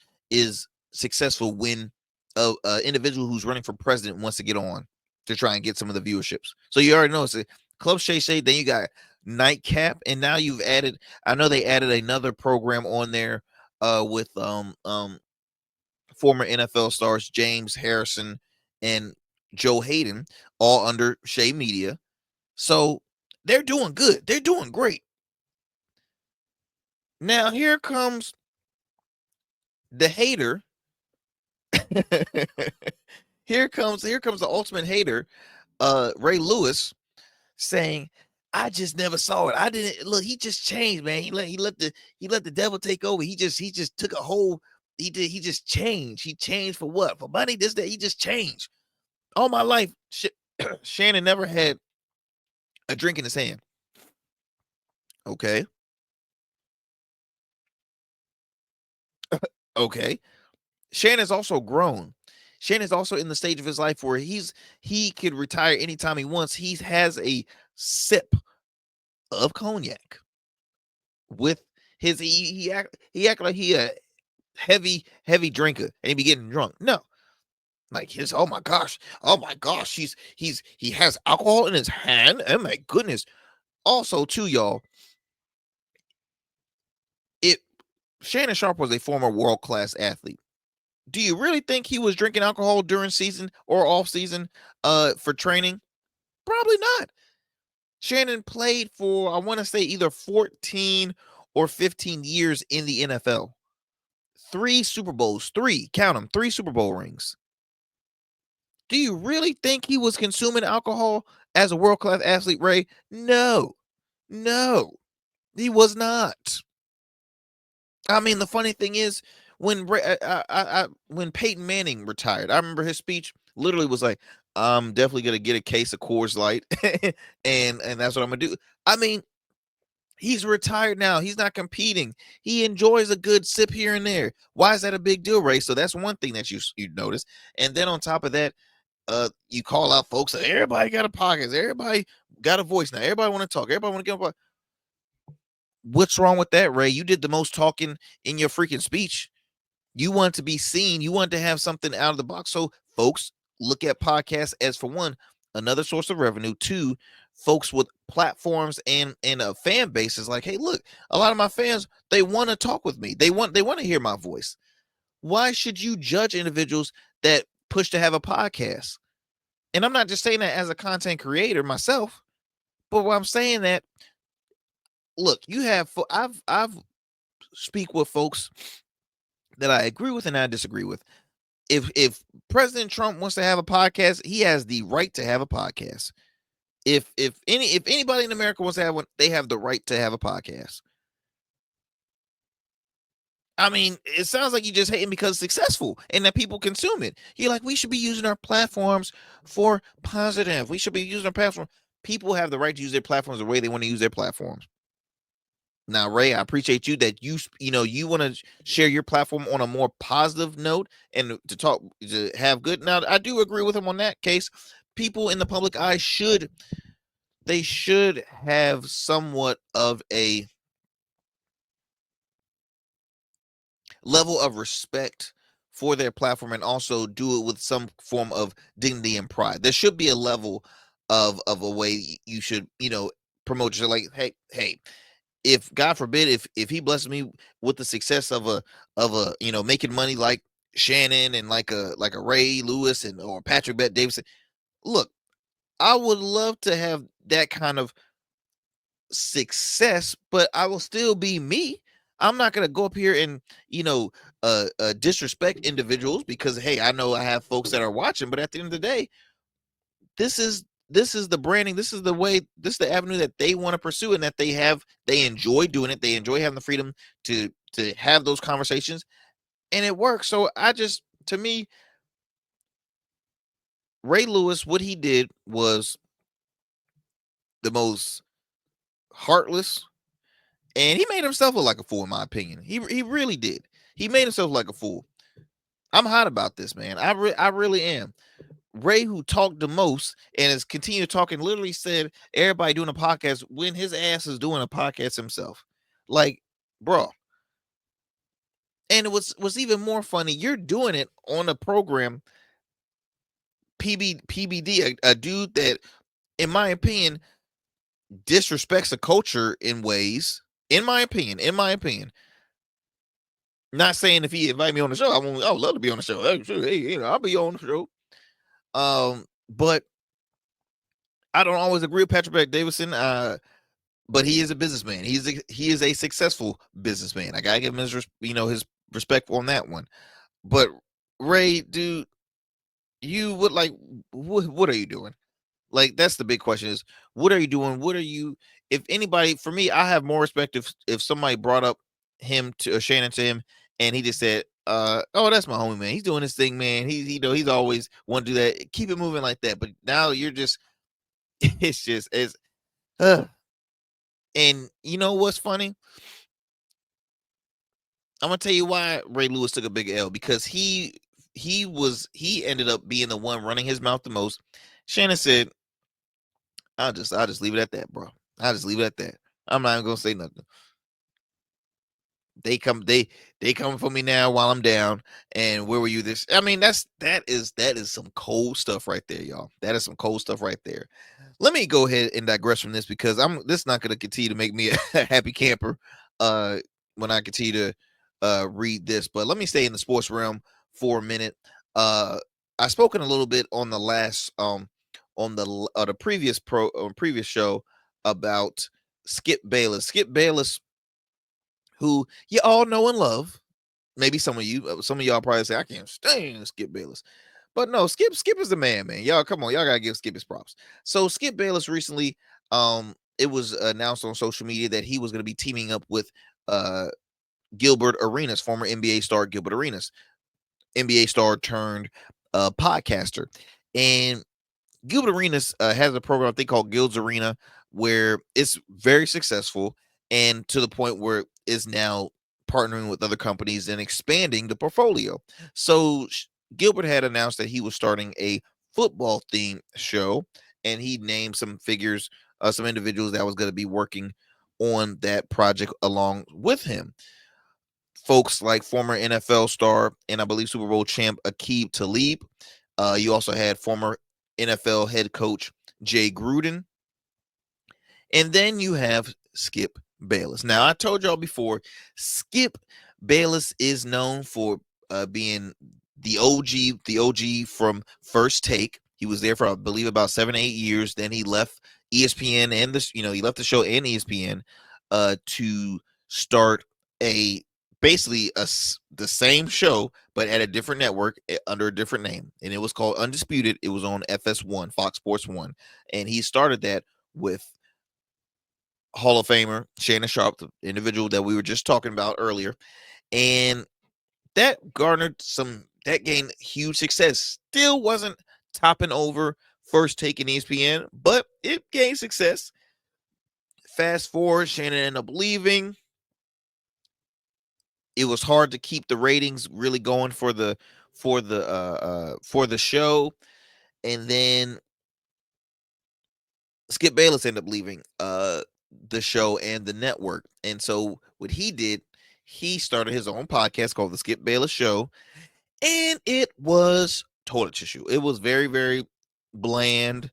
successful when a individual who's running for president wants to get on to try and get some of the viewerships. So you already know it's a Club Shay Shay. Then you got Nightcap, and now you've added. I know they added another program on there with former NFL stars James Harrison and Joe Hayden, all under Shay Media. So they're doing good. They're doing great. Now here comes the hater. Here comes the ultimate hater, Ray Lewis, saying, "I just never saw it. I didn't look. He just changed, man. He let the devil take over. He just took a whole. He just changed. He changed for what? For money? This that he just changed. All my life, Shannon never had a drink in his hand. Okay. Okay. Shannon's also grown. Shannon's also in the stage of his life where he could retire anytime he wants. He has a sip of cognac with his he act like he a heavy drinker and he be getting drunk. No. Like his oh my gosh, he has alcohol in his hand. Oh my goodness. Also, too, y'all, Shannon Sharpe was a former world-class athlete. Do you really think he was drinking alcohol during season or off season for training? Probably not. Shannon played for, I want to say, either 14 or 15 years in the NFL. 3 Super Bowls, 3 Super Bowl rings. Do you really think he was consuming alcohol as a world-class athlete, Ray? No, he was not. I mean, the funny thing is, when Peyton Manning retired, I remember his speech literally was like, "I'm definitely gonna get a case of Coors Light, and that's what I'm gonna do." I mean, he's retired now. He's not competing. He enjoys a good sip here and there. Why is that a big deal, Ray? So that's one thing that you notice. And then on top of that, you call out folks that everybody got a podcast, everybody got a voice now, everybody want to talk, everybody want to get up. What's wrong with that, Ray? You did the most talking in your freaking speech. You want to be seen. You want to have something out of the box. So folks look at podcasts as, for one, another source of revenue. 2, folks with platforms and a fan base is like, hey, look, a lot of my fans, they want to talk with me. They want to hear my voice. Why should you judge individuals that push to have a podcast? And I'm not just saying that as a content creator myself, but what I'm saying that, look, you have, I've speak with folks that I agree with and I disagree with. If President Trump wants to have a podcast, he has the right to have a podcast. If anybody in America wants to have one, they have the right to have a podcast. I mean, it sounds like you just hating because it's successful and that people consume it. You're like, we should be using our platforms for positive. We should be using our platform. People have the right to use their platforms the way they want to use their platforms. Now, Ray, I appreciate you that you want to share your platform on a more positive note and to have good. Now, I do agree with him on that case. People in the public eye should have somewhat of a level of respect for their platform and also do it with some form of dignity and pride. There should be a level of a way you should, promote yourself. Like, hey, if God forbid, if he blesses me with the success of a making money like Shannon and like a Ray Lewis or Patrick Bet Davidson, look, I would love to have that kind of success, but I will still be me. I'm not gonna go up here and disrespect individuals because, hey, I know I have folks that are watching, but at the end of the day, this is the branding, this is the way, this is the avenue that they want to pursue, and that they enjoy doing it. They enjoy having the freedom to have those conversations, and it works. So to me, Ray Lewis, what he did was the most heartless, and he made himself look like a fool, in my opinion. He really did. He made himself like a fool. I'm hot about this, man. I really am. Ray, who talked the most and has continued talking, literally said everybody doing a podcast when his ass is doing a podcast himself. Like, bro. And it was even more funny. You're doing it on a program, PBD, a dude that, in my opinion, disrespects a culture in ways. In my opinion. Not saying if he invite me on the show, I would love to be on the show. Hey, I'll be on the show. But I don't always agree with Patrick Bet-Davidson. But he is a businessman. He is a successful businessman. I gotta give him his respect on that one. But Ray, dude, you would like what are you doing? Like, that's the big question: is what are you doing? What are you? If anybody, for me, I have more respect if somebody brought up him to Shannon to him, and he just said, "Oh, that's my homie, man. He's doing his thing, man. He's always want to do that. Keep it moving like that." But now you're just, it's. And you know what's funny? I'm gonna tell you why Ray Lewis took a big L, because he ended up being the one running his mouth the most. Shannon said, I'll just leave it at that, bro. I'll just leave it at that. I'm not even gonna say nothing. They come for me now while I'm down. And where were you this? I mean, that is some cold stuff right there, y'all. That is some cold stuff right there. Let me go ahead and digress from this, because this is not going to continue to make me a happy camper when I continue to read this. But let me stay in the sports realm for a minute. I've spoken a little bit on the last on the previous show about Skip Bayless. Skip Bayless, who you all know and love. Maybe some of y'all probably say, I can't stand Skip Bayless. But no, Skip is the man. Y'all, come on, y'all gotta give Skip his props. So Skip Bayless recently, it was announced on social media that he was going to be teaming up with Gilbert Arenas, former NBA star Gilbert Arenas, NBA star turned podcaster. And Gilbert Arenas has a program I think called Gil's Arena, where it's very successful, and to the point where it is now partnering with other companies and expanding the portfolio. So Gilbert had announced that he was starting a football themed show, and he named some figures, some individuals that was going to be working on that project along with him. Folks like former NFL star and I believe Super Bowl champ Aqib Talib. You also had former NFL head coach Jay Gruden. And then you have Skip Bayless. Now, I told y'all before, Skip Bayless is known for being the OG from First Take. He was there for, I believe, about 7 or 8 years. Then he left ESPN and he left the show and ESPN to start basically the same show, but at a different network under a different name. And it was called Undisputed. It was on FS1, Fox Sports 1. And he started that with Hall of Famer Shannon Sharpe, the individual that we were just talking about earlier. And that gained huge success. Still wasn't topping over First Take in ESPN, but it gained success. Fast forward, Shannon ended up leaving. It was hard to keep the ratings really going for the show. And then Skip Bayless ended up leaving the show and the network. And so what he did, he started his own podcast called The Skip Bayless Show. And it was toilet tissue. It was very, very bland.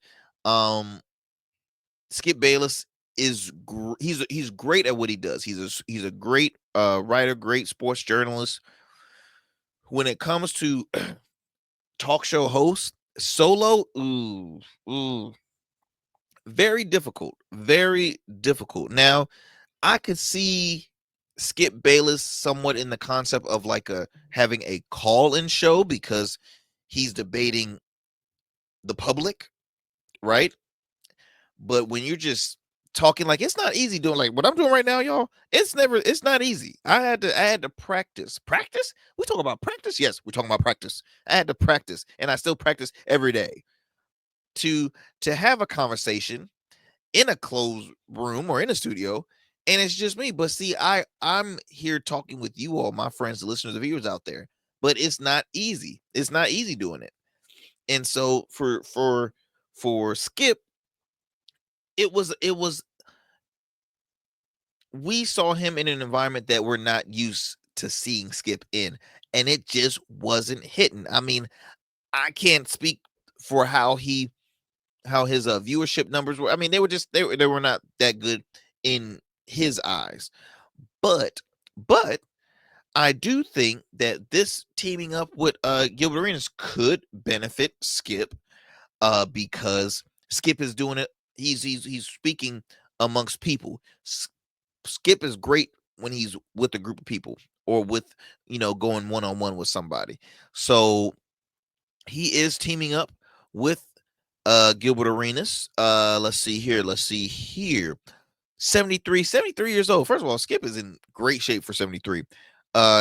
Skip Bayless is he's great at what he does. He's a great writer, great sports journalist. When it comes to talk show host, solo, very difficult. Very difficult. Now, I could see Skip Bayless somewhat in the concept of like having a call-in show because he's debating the public, right? But when you're just talking, like, it's not easy doing like what I'm doing right now, y'all. It's not easy. I had to practice. Practice? We talk about practice? Yes, we're talking about practice. I had to practice, and I still practice every day to have a conversation in a closed room or in a studio, and it's just me. But see, I'm here talking with you all, my friends, the listeners, the viewers out there. But it's not easy. It's not easy doing it. And so for Skip, it was we saw him in an environment that we're not used to seeing Skip in, and it just wasn't hitting. I mean, I can't speak for how his viewership numbers were. I mean, they were not that good in his eyes. But I do think that this teaming up with Gilbert Arenas could benefit Skip because Skip is doing it. He's speaking amongst people. Skip is great when he's with a group of people or with, going one-on-one with somebody. So he is teaming up with Gilbert Arenas. Let's see here. 73 years old. First of all, Skip is in great shape for 73.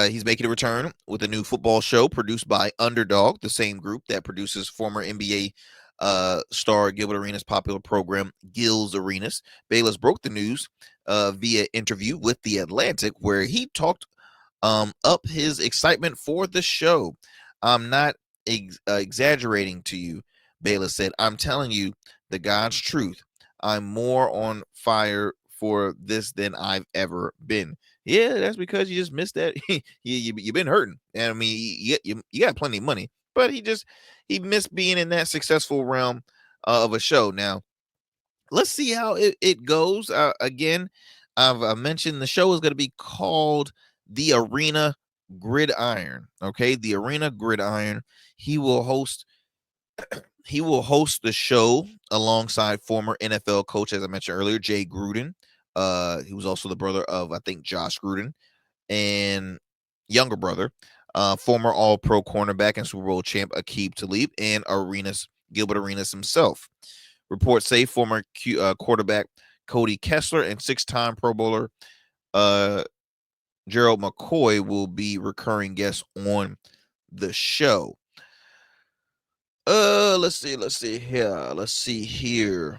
He's making a return with a new football show produced by Underdog, the same group that produces former NBA star Gilbert Arenas' popular program Gil's Arenas. Bayless broke the news via interview with The Atlantic, where he talked up his excitement for the show. I'm not exaggerating to you, Bayless said. I'm telling you the God's truth. I'm more on fire for this than I've ever been. Yeah, that's because you just missed that. You've been hurting. And I mean, you got plenty of money, but he missed being in that successful realm of a show. Now, let's see how it goes. Again, I've mentioned the show is going to be called The Arena Gridiron. Okay, The Arena Gridiron. He will host the show alongside former NFL coach, as I mentioned earlier, Jay Gruden. He was also the brother of, I think, Josh Gruden, and younger brother, former All-Pro cornerback and Super Bowl champ Aqib Talib, and Gilbert Arenas himself. Reports say former quarterback Cody Kessler and six-time Pro Bowler Gerald McCoy will be recurring guests on the show. Let's see here.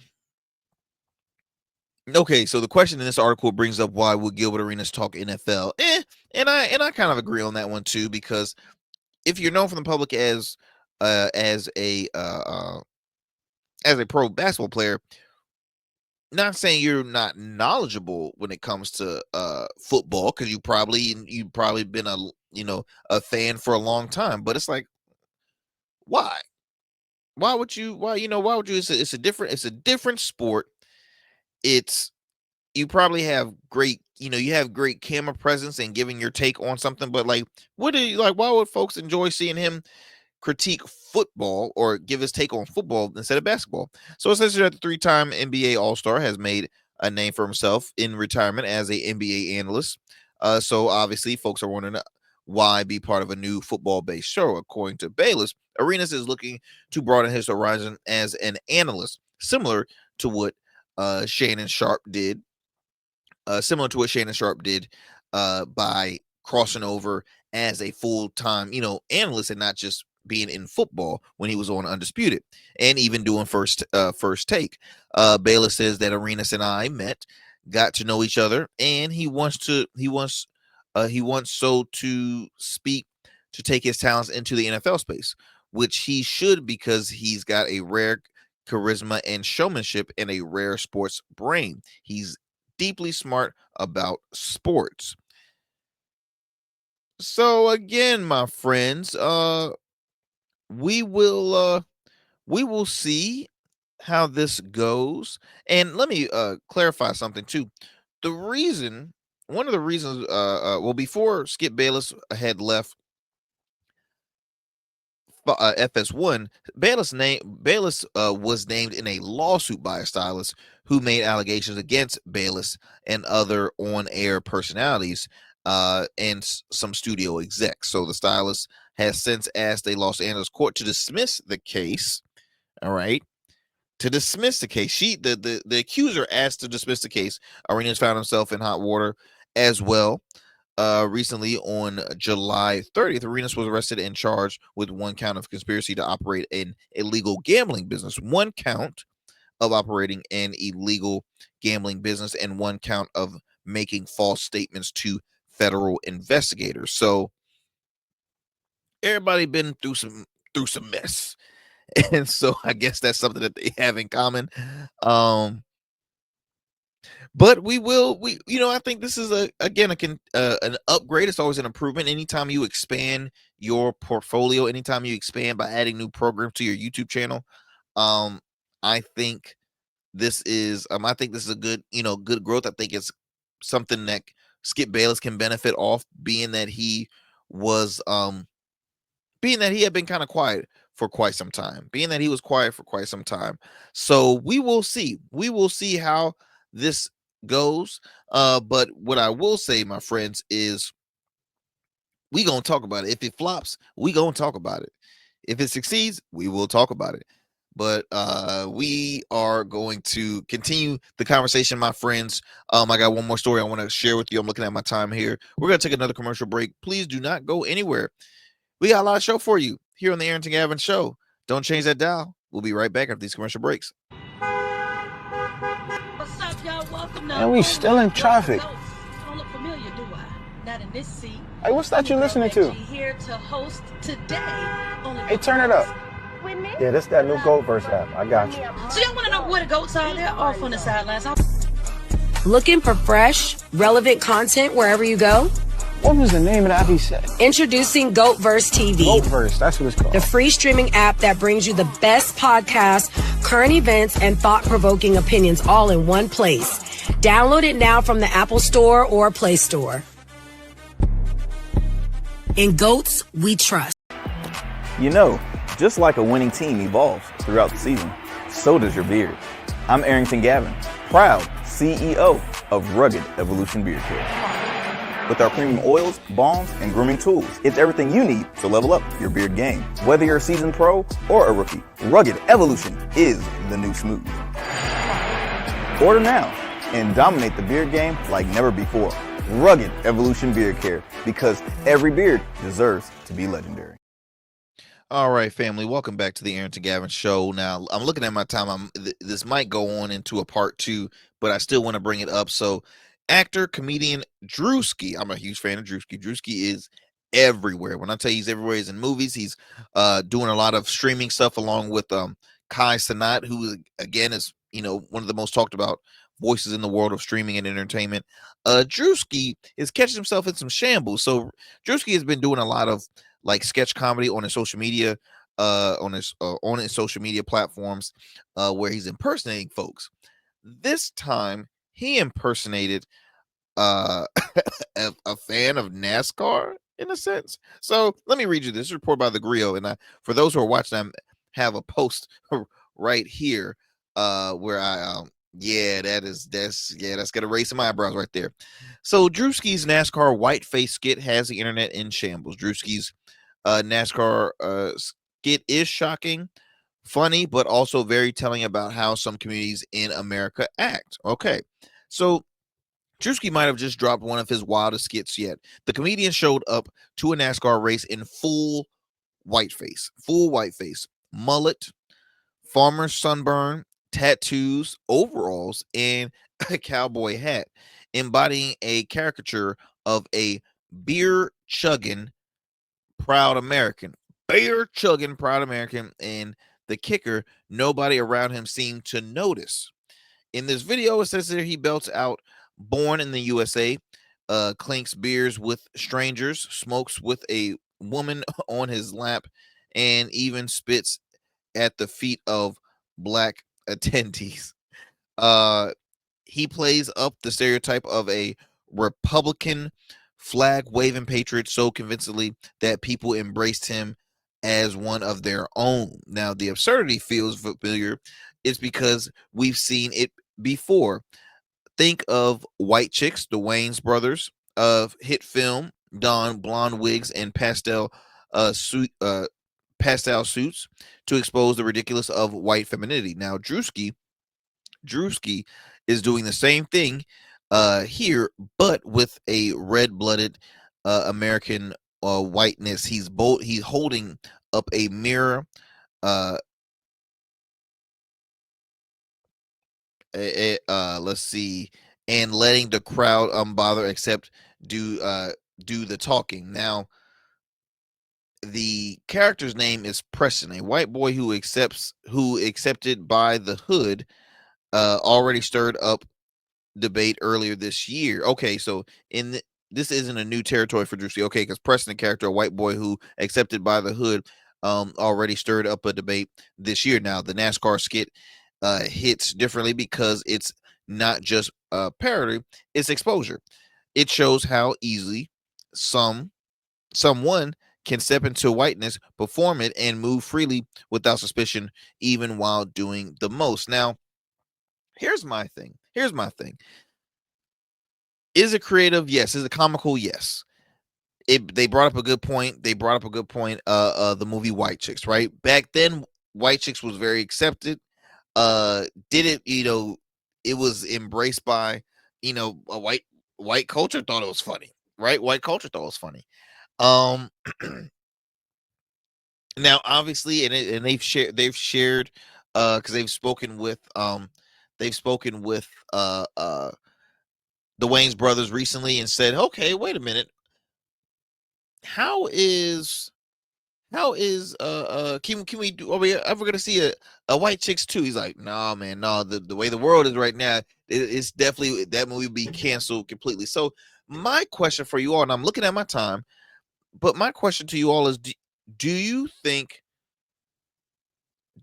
Okay, so the question in this article brings up, why would Gilbert Arenas talk NFL? And I kind of agree on that one too, because if you're known from the public as a pro basketball player, not saying you're not knowledgeable when it comes to football, because you've probably been a fan for a long time, but it's like, why would you it's a different sport. You probably have great camera presence and giving your take on something, but like, why would folks enjoy seeing him critique football or give his take on football instead of basketball? So essentially, the three-time NBA All-Star has made a name for himself in retirement as a NBA analyst. So obviously folks are wondering, why be part of a new football-based show? According to Bayless, Arenas is looking to broaden his horizon as an analyst, similar to what Shannon Sharpe did. By crossing over as a full-time, analyst, and not just being in football when he was on Undisputed, and even doing First Take. Bayless says that Arenas and I got to know each other, and he wants to take his talents into the NFL space, which he should, because he's got a rare charisma and showmanship and a rare sports brain. He's deeply smart about sports. So again, my friends, we will see how this goes. And let me clarify something too. One of the reasons, before Skip Bayless had left FS1, Bayless was named in a lawsuit by a stylist who made allegations against Bayless and other on-air personalities and some studio execs. So the stylist has since asked a Los Angeles court to dismiss the case. All right. To dismiss the case. The accuser asked to dismiss the case. Arenas found himself in hot water as well. Recently on July 30th, Arenas was arrested and charged with 1 count of conspiracy to operate an illegal gambling business, 1 count of operating an illegal gambling business, and 1 count of making false statements to federal investigators. So everybody been through some mess. And so I guess that's something that they have in common. But I think this is an upgrade. It's always an improvement. Anytime you expand your portfolio, anytime you expand by adding new programs to your YouTube channel, I think this is a good, good growth. I think it's something that Skip Bayless can benefit off, being that he had been kind of quiet for quite some time, So we will see how this goes. But what I will say, my friends, is we gonna talk about it. If it flops, we gonna talk about it. If it succeeds, we will talk about it. But we are going to continue the conversation, my friends. I got one more story I want to share with you. I'm looking at my time here. We're going to take another commercial break. Please do not go anywhere. We got a lot of show for you here on the Arrington Gavin Show. Don't change that dial. We'll be right back after these commercial breaks. What's up, y'all? Welcome to. And we still in traffic. Don't look familiar, do I? Not in this seat. Hey, what's that you listening to? Here to host today. Hey, turn it up. With me? Yeah, this that new Goat Verse app. I got you. So y'all want to know where the goats are? They're off on the sidelines. Looking for fresh, relevant content wherever you go? What was the name of that he said? Introducing GoatVerse TV. GoatVerse, that's what it's called. The free streaming app that brings you the best podcasts, current events, and thought-provoking opinions all in one place. Download it now from the Apple Store or Play Store. In Goats, we trust. Just like a winning team evolves throughout the season, so does your beard. I'm Arrington Gavin, proud CEO of Rugged Evolution Beard Care. With our premium oils, balms, and grooming tools, it's everything you need to level up your beard game. Whether you're a seasoned pro or a rookie, Rugged Evolution is the new smooth. Order now and dominate the beard game like never before. Rugged Evolution Beard Care, because every beard deserves to be legendary. All right, family, welcome back to the Arrington Gavin Show. Now, I'm looking at my time. This might go on into a part 2, but I still want to bring it up. So, actor, comedian Druski. I'm a huge fan of Druski. Druski is everywhere. When I tell you he's everywhere, he's in movies. He's doing a lot of streaming stuff along with Kai Cenat, who, again, is one of the most talked about voices in the world of streaming and entertainment. Druski is catching himself in some shambles. So, Druski has been doing a lot of sketch comedy on his social media, on his social media platforms, where he's impersonating folks. This time, he impersonated a fan of NASCAR in a sense. So let me read you this report by the Griot, and for those who are watching, I have a post right here where I that's gonna raise some eyebrows right there. So Druski's NASCAR whiteface skit has the internet in shambles. Druski's NASCAR skit is shocking, funny, but also very telling about how some communities in America act. Okay, so Druski might have just dropped one of his wildest skits yet. The comedian showed up to a NASCAR race in full whiteface, mullet, farmer's sunburn, tattoos, overalls, and a cowboy hat, embodying a caricature of a beer-chugging proud American. And the kicker, nobody around him seemed to notice. In this video, it says that he belts out "Born in the USA," clinks beers with strangers, smokes with a woman on his lap, and even spits at the feet of black attendees. He plays up the stereotype of a Republican flag-waving patriot so convincingly that people embraced him as one of their own. Now, the absurdity feels familiar. It's because we've seen it before. Think of White Chicks, the Wayans brothers, of hit film don blonde wigs and pastel suits to expose the ridiculous of white femininity. Now, Druski is doing the same thing here, but with a red-blooded American whiteness. He's holding up a mirror, let's see, and letting the crowd unbother except do the talking. Now, the character's name is Preston, a white boy who accepted by the hood, already stirred up debate earlier this year. Okay, so this isn't a new territory for Druski. Okay, because Preston, the character, a white boy who accepted by the hood, already stirred up a debate this year. Now, the NASCAR skit hits differently because it's not just parody, it's exposure. It shows how easily someone can step into whiteness, perform it, and move freely without suspicion, even while doing the most. Now, here's my thing. Is it creative? Yes. Is it comical? Yes. They brought up a good point. The movie White Chicks, right? Back then, White Chicks was very accepted. It was embraced by, a white culture thought it was funny, right? White culture thought it was funny. Now, obviously, and they've shared because they've spoken with the Wayans brothers recently and said, okay, wait a minute, how is can we do, are we ever gonna see a White Chicks 2? He's like, nah, man, no, the way the world is right now, it's definitely, that movie will be canceled completely. So my question for you all, and I'm looking at my time, but my question to you all is, do you think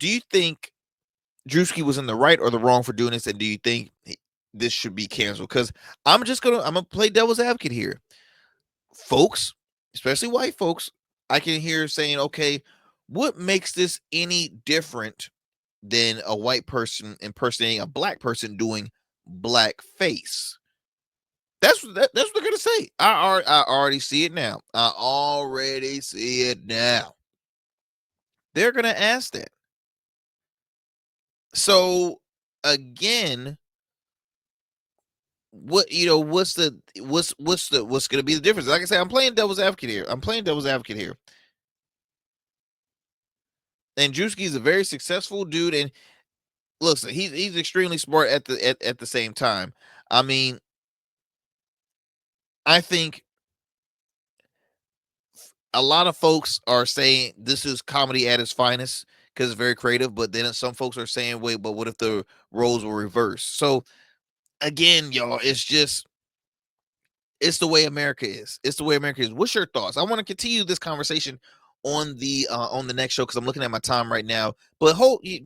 Druski was in the right or the wrong for doing this, and do you think this should be canceled? Because I'm gonna play devil's advocate here. Folks, especially white folks, I can hear saying, okay, what makes this any different than a white person impersonating a black person doing blackface? That's what they're gonna say. I already see it now. They're gonna ask that. So again, what's gonna be the difference? Like I said, I'm playing devil's advocate here. And Druski is a very successful dude, and listen, he's extremely smart at the same time. I mean, I think a lot of folks are saying this is comedy at its finest because it's very creative, but then some folks are saying, wait, but what if the roles were reversed? So again, y'all, it's the way America is. What's your thoughts? I want to continue this conversation on the next show because I'm looking at my time right now. But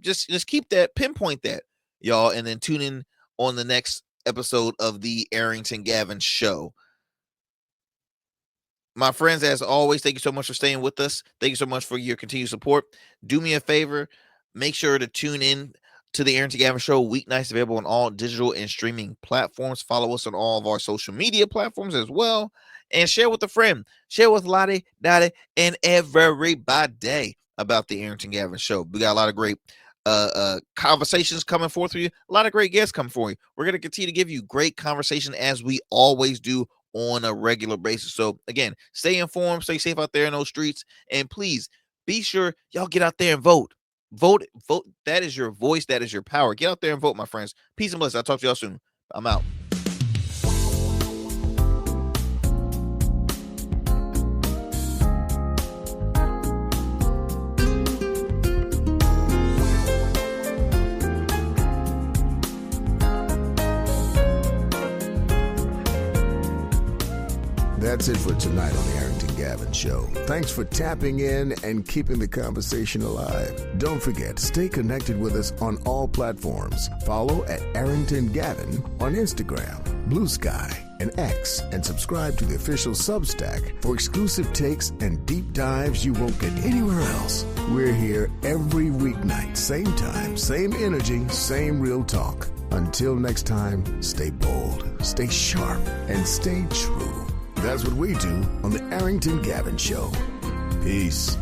just keep that, pinpoint that, y'all, and then tune in on the next episode of the Arrington Gavin Show. My friends, as always, thank you so much for staying with us. Thank you so much for your continued support. Do me a favor, make sure to tune in to the Arrington Gavin Show weeknights, available on all digital and streaming platforms. Follow us on all of our social media platforms as well, and share with a friend. Share with Lottie, Dottie, and everybody about the Arrington Gavin Show. We got a lot of great conversations coming forth for you. A lot of great guests coming for you. We're going to continue to give you great conversation as we always do on a regular basis. So again, stay informed, stay safe out there in those streets, and please be sure y'all get out there and vote. Vote. That is your voice. That is your power. Get out there and vote, my friends. Peace and blessings. I'll talk to y'all soon. I'm out. That's it for tonight on the Arrington Gavin Show. Thanks for tapping in and keeping the conversation alive. Don't forget, stay connected with us on all platforms. Follow at Arrington Gavin on Instagram, Blue Sky, and X, and subscribe to the official Substack for exclusive takes and deep dives you won't get anywhere else. We're here every weeknight, same time, same energy, same real talk. Until next time, stay bold, stay sharp, and stay true. That's what we do on the Arrington Gavin Show. Peace.